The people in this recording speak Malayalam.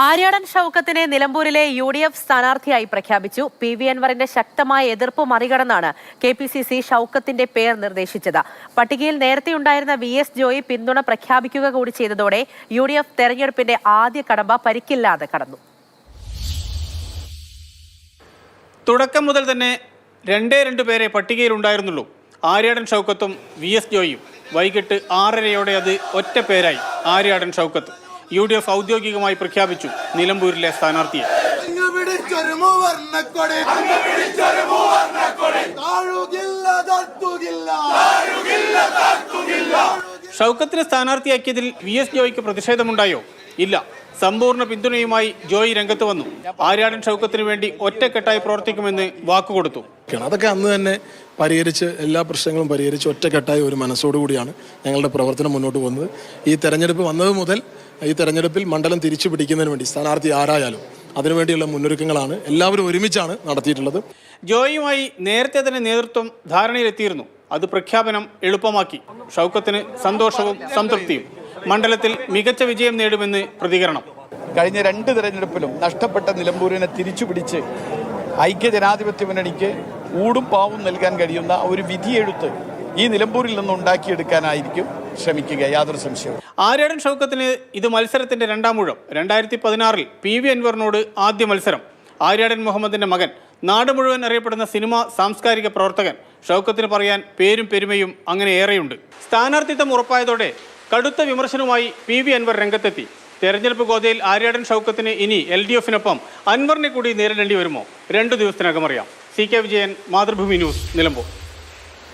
ആര്യാടൻ ഷൗക്കത്തിനെ നിലമ്പൂരിലെ UDF സ്ഥാനാർത്ഥിയായി പ്രഖ്യാപിച്ചു. PV അൻവറിന്റെ ശക്തമായ എതിർപ്പ് മറികടന്നാണ് KPCC ഷൗക്കത്തിന്റെ പേർ നിർദ്ദേശിച്ചത്. പട്ടികയിൽ നേരത്തെയുണ്ടായിരുന്ന VS ജോയി പിന്തുണ പ്രഖ്യാപിക്കുക കൂടി ചെയ്തതോടെ UDF തെരഞ്ഞെടുപ്പിന്റെ ആദ്യ കടമ്പ പരിക്കില്ലാതെ കടന്നു. തുടക്കം മുതൽ തന്നെ രണ്ട് പേരെ പട്ടികയിലുണ്ടായിരുന്നുള്ളൂ. ആര്യാടൻ ഷൗക്കത്തും VS ജോയിയും. വൈകിട്ട് 6:30 അത് ഒറ്റ പേരായി ആര്യാടൻ ഷൗക്കത്ത്. UDF ഔദ്യോഗികമായി പ്രഖ്യാപിച്ചു നിലമ്പൂരിലെ സ്ഥാനാർത്ഥിയെ. ഷൗക്കത്തിനെ സ്ഥാനാർത്ഥിയാക്കിയതിൽ VS ജോയിക്ക് പ്രതിഷേധമുണ്ടായോ? ഇല്ല. സമ്പൂർണ്ണ പിന്തുണയുമായി ജോയി രംഗത്ത് വന്നു. ആര്യാടൻ ഷൗക്കത്തിന് വേണ്ടി ഒറ്റക്കെട്ടായി പ്രവർത്തിക്കുമെന്ന് വാക്കുകൊടുത്തു. അതൊക്കെ അന്ന് തന്നെ പരിഹരിച്ച് എല്ലാ പ്രശ്നങ്ങളും പരിഹരിച്ച് ഒറ്റക്കെട്ടായ ഒരു മനസ്സോടുകൂടിയാണ് ഞങ്ങളുടെ പ്രവർത്തനം മുന്നോട്ട് പോകുന്നത്. ഈ തെരഞ്ഞെടുപ്പ് വന്നത് മുതൽ ഈ തെരഞ്ഞെടുപ്പിൽ മണ്ഡലം തിരിച്ചു പിടിക്കുന്നതിന് വേണ്ടി സ്ഥാനാർത്ഥി ആരായാലും അതിനുവേണ്ടിയുള്ള മുന്നൊരുക്കങ്ങളാണ് എല്ലാവരും ഒരുമിച്ചാണ് നടത്തിയിട്ടുള്ളത്. ജോയിയുമായി നേരത്തെ തന്നെ നേതൃത്വം ധാരണയിലെത്തിയിരുന്നു. അത് പ്രഖ്യാപനം എളുപ്പമാക്കി. ഷൗക്കത്തിന് സന്തോഷവും സംതൃപ്തിയും. മണ്ഡലത്തിൽ മികച്ച വിജയം നേടുമെന്ന് പ്രതികരണം. കഴിഞ്ഞ 2 തെരഞ്ഞെടുപ്പിലും നഷ്ടപ്പെട്ട നിലമ്പൂരിനെ തിരിച്ചുപിടിച്ച് ഐക്യജനാധിപത്യ മുന്നണിക്ക് ഊടും പാവും നൽകാൻ കഴിയുന്ന ഒരു വിധിയെഴുത്ത് ഈ നിലമ്പൂരിൽ നിന്ന് ഉണ്ടാക്കിയെടുക്കാനായിരിക്കും ശ്രമിക്കുക, യാതൊരു സംശയവും. ആര്യാടൻ ഷൗക്കത്തിന് ഇത് മത്സരത്തിന്റെ 2ാം ഊഴം. 2016 PV അൻവറിനോട് ആദ്യ മത്സരം. ആര്യാടൻ മുഹമ്മദിന്റെ മകൻ, നാട് മുഴുവൻ അറിയപ്പെടുന്ന സിനിമാ സാംസ്കാരിക പ്രവർത്തകൻ. ഷൗക്കത്തിന് പറയാൻ പേരും പെരുമയും അങ്ങനെ ഏറെയുണ്ട്. സ്ഥാനാർത്ഥിത്വം ഉറപ്പായതോടെ കടുത്ത വിമർശനവുമായി PV അൻവർ രംഗത്തെത്തി. തെരഞ്ഞെടുപ്പ് ഗോതയിൽ ആര്യാടൻ ഷൗക്കത്തിന് ഇനി LDF-നൊപ്പം അൻവറിനെ കൂടി നേരിടേണ്ടി വരുമോ? 2 ദിവസത്തിനകം അറിയാം. CK Vijayan, Mathrubhumi news, Nilambur.